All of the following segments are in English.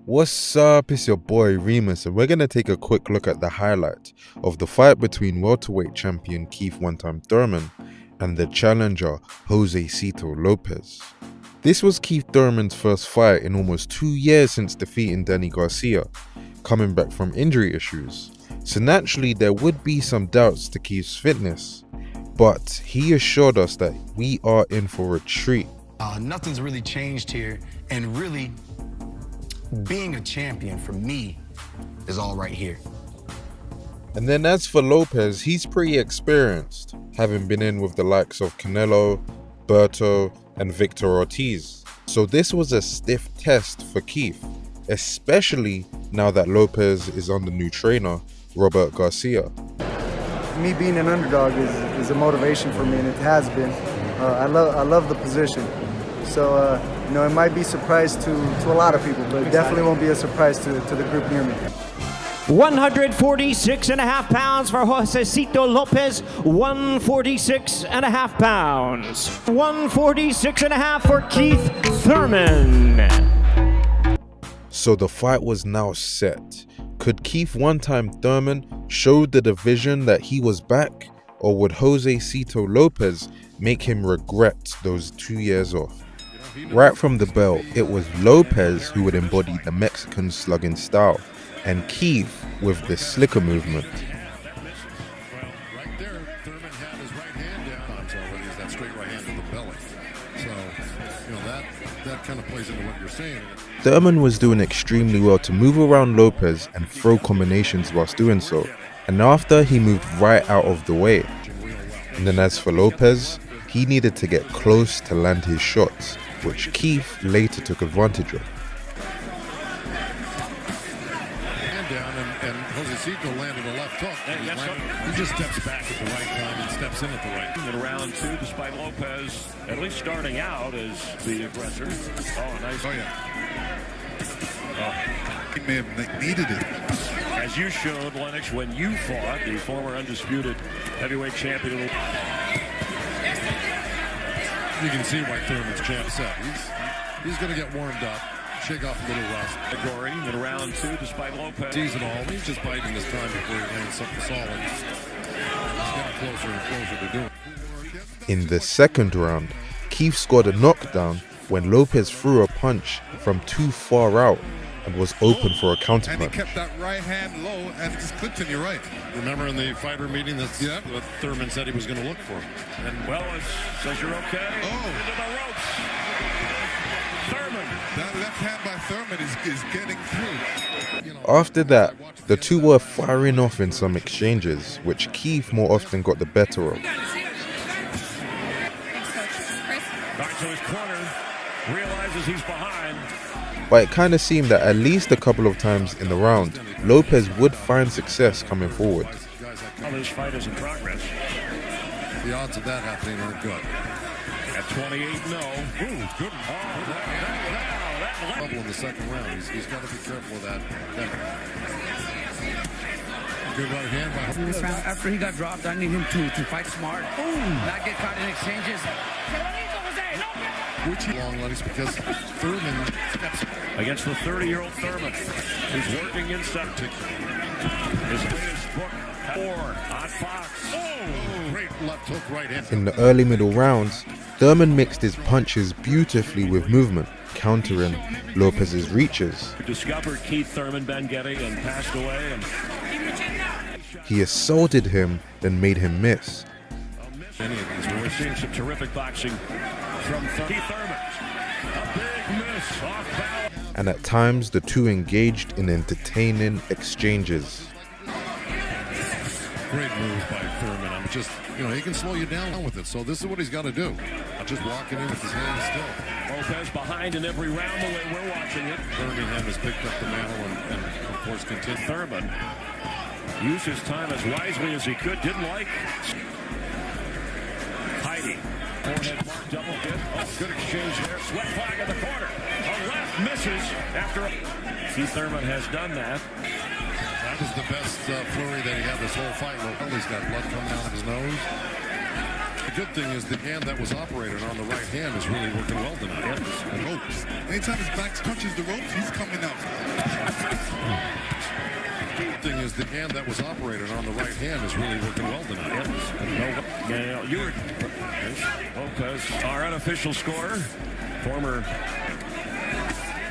What's up, it's your boy Remus, and we're going to take a quick look at the highlight of the fight between welterweight champion Keith one-time Thurman and the challenger Josesito Lopez. This was Keith Thurman's first fight in almost 2 years since defeating Danny Garcia, coming back from injury issues, so naturally there would be some doubts to Keith's fitness, but he assured us that we are in for a treat. Nothing's really changed here, and really being a champion for me is all right here. And then as for Lopez, he's pretty experienced, having been in with the likes of Canelo, Berto, and Victor Ortiz. So this was a stiff test for Keith, especially now that Lopez is under new trainer, Robert Garcia. Me being an underdog is a motivation for me, and it has been. I love the position. So, it might be a surprise to a lot of people, but it definitely won't be a surprise to the group near me. 146.5 pounds for Josesito Lopez, 146.5 pounds. 146.5 for Keith Thurman. So the fight was now set. Could Keith one-time Thurman show the division that he was back, or would Josesito Lopez make him regret those 2 years off? Right from the bell, it was Lopez who would embody the Mexican slugging style, and Keith with the slicker movement. Right there, Thurman had his right hand down. Already is that straight right hand to the belly. So, that kind of plays into what you're saying. Thurman was doing extremely well to move around Lopez and throw combinations whilst doing so, and after he moved right out of the way. And then as for Lopez, he needed to get close to land his shots, which Keith later took advantage of. Hand down, and Josesito landed a left hook. He just steps back at the right time and steps in at the right time. In round two, despite Lopez at least starting out as the aggressor. Oh, nice. Oh, yeah. He may have needed it. As you showed, Lennox, when you fought the former undisputed heavyweight champion. You can see why Thurman's champ set. He's going to get warmed up, shake off a little rust. Category in round two, despite Lopez. Sees it all. He's just biding his time before he lands something solid. He's getting closer and closer to doing it. In the second round, Keith scored a knockdown when Lopez threw a punch from too far out and was open for a counterpunch. And he kept that right hand low and just clipped in your right. Remember in the fighter meeting what Thurman said he was going to look for. And Wells says you're okay. Oh. Into the ropes. Thurman. That left hand by Thurman is getting through. After that, the two were firing off in some exchanges, which Keith more often got the better of. Back to his corner. Realizes he's behind. But it kind of seemed that at least a couple of times in the round, Lopez would find success coming forward. Well, this fight is in progress. The odds of that happening aren't good. At 28, no. Ooh, good. Trouble in the second round. He's got to be careful of that. Good right hand by in this round. After he got dropped, I need him to fight smart. Not get caught in exchanges. which long legs because Thurman steps against the 30-year-old Thurman, who's working inside. His latest book, 4 on Fox. Oh, great left hook right hand. In the early middle rounds, Thurman mixed his punches beautifully with movement, countering Lopez's reaches. Discovered Keith Thurman, Ben Getty, and passed away. And he assaulted him, then made him miss. We're seeing some terrific boxing from Keith Thurman. A big miss off balance. And at times, the two engaged in entertaining exchanges. Great move by Thurman. I'm just, he can slow you down with it. So this is what he's got to do. Just walking in with his hands still. Lopez behind in every round the way we're watching it. Birmingham has picked up the mantle and of course, continued. Thurman used his time as wisely as he could. Didn't like. Heidi. Forehead mark, double dip. Oh, good exchange there. Sweat flag in the corner. A left misses after Keith Thurman has done that. That was the best flurry that he had this whole fight. He's got blood coming out of his nose. The good thing is the hand that was operated on the right hand is really working well tonight. The ropes. Anytime his back touches the ropes, he's coming out. Thing is, the hand that was operated on the right hand is really working well tonight. Now, Lopez, our unofficial scorer, former.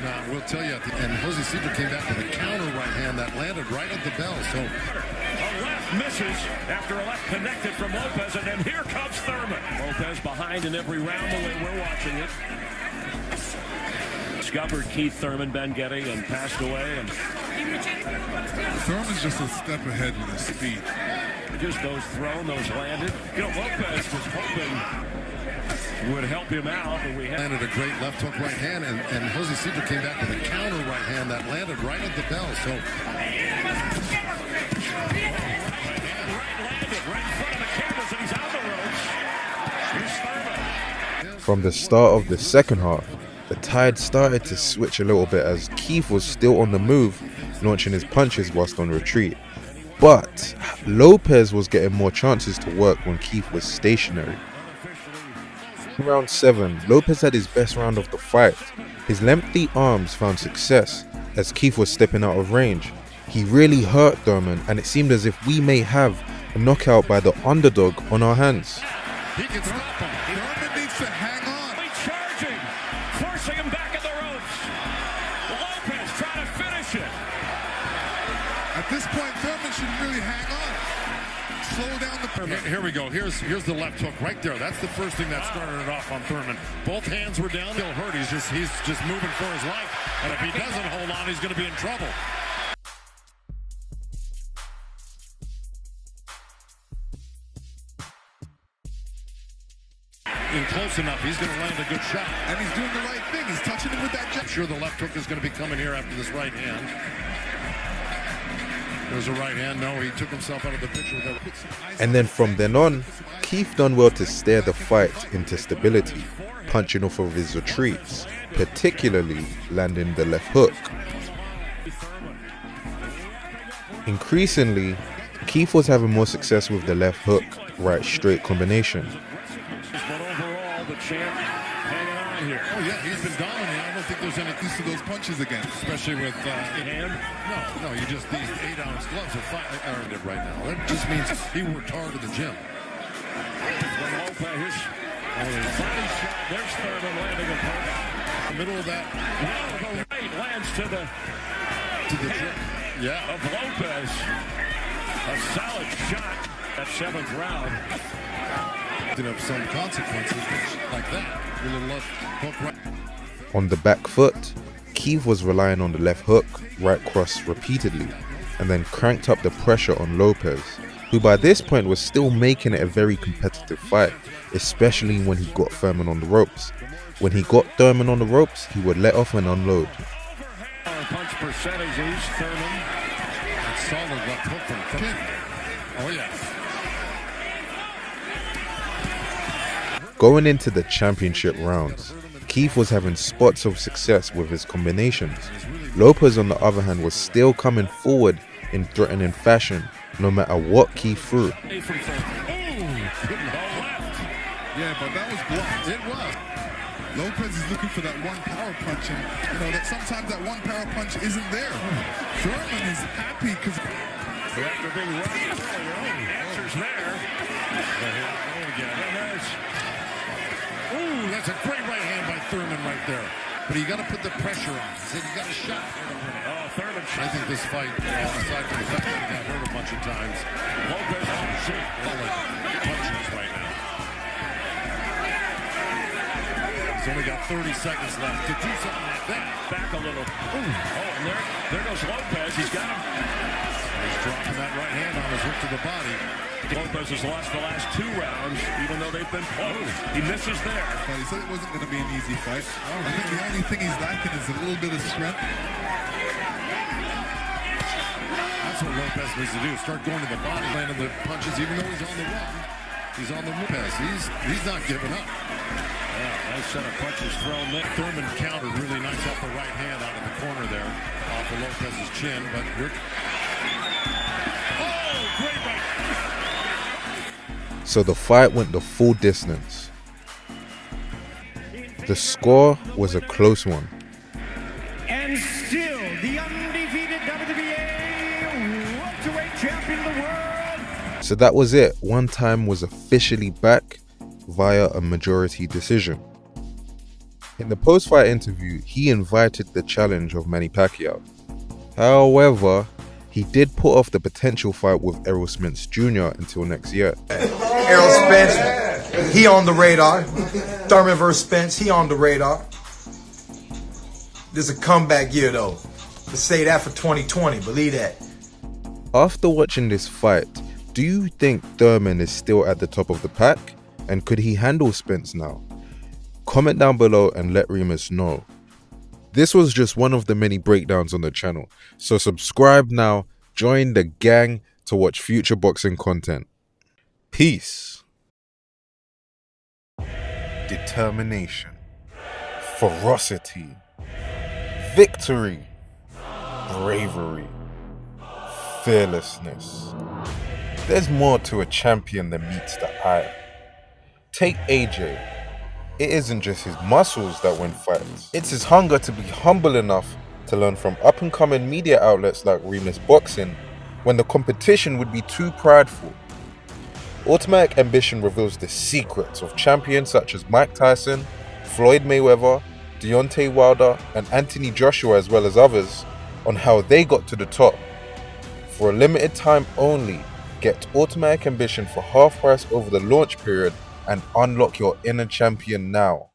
Now, we'll tell you, and Josesito came back with a counter right hand that landed right at the bell. So A left misses after a left connected from Lopez, and then here comes Thurman. Lopez behind in every round the way we're watching it. Discovered Keith Thurman, Ben Getty, and passed away. And Thurman's just a step ahead with his speed. just those thrown, those landed. You know, Lopez was hoping would help him out, but we had landed a great left hook right hand, and Josesito came back with a counter right hand that landed right at the bell. So From the start of the second half, the tide started to switch a little bit as Keith was still on the move, launching his punches whilst on retreat. But Lopez was getting more chances to work when Keith was stationary. In round 7, Lopez had his best round of the fight. His lengthy arms found success as Keith was stepping out of range. He really hurt Thurman, and it seemed as if we may have a knockout by the underdog on our hands. he can stop him. Thurman needs to hang on. charging, forcing him back at the ropes. Lopez trying to finish it. At this point, Thurman should really hang on. Slow down the... Here we go. Here's the left hook right there. That's the first thing that started it off on Thurman. Both hands were down. He'll hurt. He's just moving for his life. And if he doesn't hold on, he's going to be in trouble. In close enough, he's going to land a good shot. And he's doing the right thing. He's touching him with that jab. I'm sure the left hook is going to be coming here after this right hand. There's a right hand. No, he took himself out of the picture with that. And then from then on, Keith done well to steer the fight into stability, punching off of his retreats, particularly landing the left hook. Increasingly, Keith was having more success with the left hook, right straight combination. But overall, the champ hanging on here. Oh, yeah, he's been dominating. I don't think there's any Use of those punches again. especially with Hand. no, you just these 8-ounce gloves are earned it right now. That just means he worked hard at the gym. From Lopez. Body shot. There's Thurman landing a punch. In the middle of that No, the right lands to the gym. Yeah. of Lopez. A solid shot. That 7th round. Of some consequences like that. With a left hook right. On the back foot, Keith was relying on the left hook, right cross repeatedly, and then cranked up the pressure on Lopez, who by this point was still making it a very competitive fight, especially when he got Thurman on the ropes. When he got Thurman on the ropes, he would let off and unload. Punch percentages. Thurman. That solid left hook from Thurman. Oh yeah. Going into the championship rounds, Keith was having spots of success with his combinations. Lopez, on the other hand, was still coming forward in threatening fashion, no matter what Keith threw. Yeah, but that was blocked. It was. Lopez is looking for that one power punch, and that sometimes that one power punch isn't there. Thurman is happy because After being rushed earlier, answers there. Ooh, that's a great right hand by Thurman right there. But you got to put the pressure on. He said you got a shot. Oh, Thurman. I think this fight, aside from the fact that he got hurt a bunch of times, Lopez on the seat. punches right now. He's only got 30 seconds left to do something like that. Back a little. Oh, and there goes Lopez. He's got him. He's dropping that right hand on his hook to the body. Lopez has lost the last 2 rounds, even though they've been close. He misses there. but he said it wasn't going to be an easy fight. I think the only thing he's lacking is a little bit of strength. That's what Lopez needs to do. Start going to the body, landing the punches, even though he's on the run. He's on the Lopez. He's not giving up. Yeah, nice set of punches thrown there. Thurman countered really nice off the right hand out of the corner there, off of Lopez's chin. But here, Great right. So the fight went the full distance. The score was a close one. And still, the undefeated WWE champion of the world. So that was it. One Time was officially back via a majority decision. In the post-fight interview, he invited the challenge of Manny Pacquiao. However, he did put off the potential fight with Errol Spence Jr. until next year. Errol Spence, he on the radar. Thurman versus Spence, he on the radar. This is a comeback year though. Let's say that for 2020, believe that. After watching this fight, do you think Thurman is still at the top of the pack? And could he handle Spence now? Comment down below and let Remus know. This was just one of the many breakdowns on the channel, so subscribe now, join the gang to watch future boxing content. Peace. Determination, ferocity, victory, bravery, fearlessness. There's more to a champion than meets the eye. Take AJ. It isn't just his muscles that win fights. It's his hunger to be humble enough to learn from up-and-coming media outlets like Remus Boxing when the competition would be too prideful. Automatic Ambition reveals the secrets of champions such as Mike Tyson, Floyd Mayweather, Deontay Wilder, and Anthony Joshua, as well as others, on how they got to the top. For a limited time only, get Automatic Ambition for half price over the launch period and unlock your inner champion now.